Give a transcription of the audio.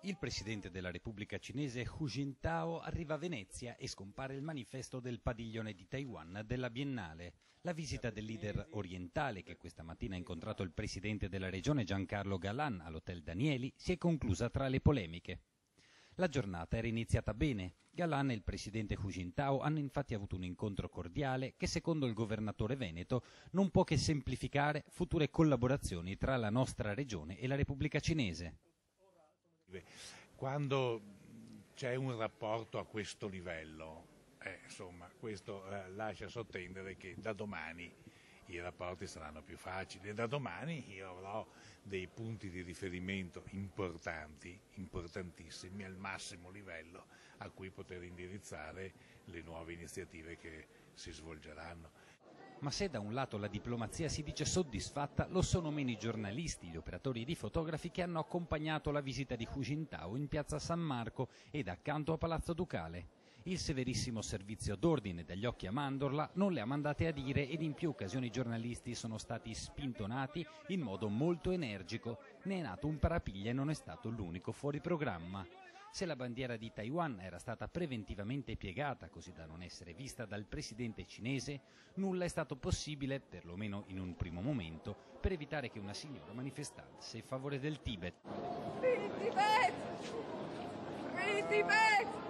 Il presidente della Repubblica Cinese Hu Jintao arriva a Venezia e scompare il manifesto del padiglione di Taiwan della Biennale. La visita del leader orientale, che questa mattina ha incontrato il presidente della regione Giancarlo Galan all'Hotel Danieli, si è conclusa tra le polemiche. La giornata era iniziata bene. Galan e il presidente Hu Jintao hanno infatti avuto un incontro cordiale che, secondo il governatore veneto, non può che semplificare future collaborazioni tra la nostra regione e la Repubblica Cinese. Quando c'è un rapporto a questo livello, questo lascia sottendere che da domani i rapporti saranno più facili e da domani io avrò dei punti di riferimento importanti, importantissimi, al massimo livello a cui poter indirizzare le nuove iniziative che si svolgeranno. Ma se da un lato la diplomazia si dice soddisfatta, lo sono meno i giornalisti, gli operatori ed i fotografi che hanno accompagnato la visita di Hu Jintao in piazza San Marco ed accanto a Palazzo Ducale. Il severissimo servizio d'ordine dagli occhi a mandorla non le ha mandate a dire ed in più occasioni i giornalisti sono stati spintonati in modo molto energico. Ne è nato un parapiglia e non è stato l'unico fuori programma. Se la bandiera di Taiwan era stata preventivamente piegata così da non essere vista dal presidente cinese, nulla è stato possibile, perlomeno in un primo momento, per evitare che una signora manifestasse in favore del Tibet. Free Tibet! Free Tibet!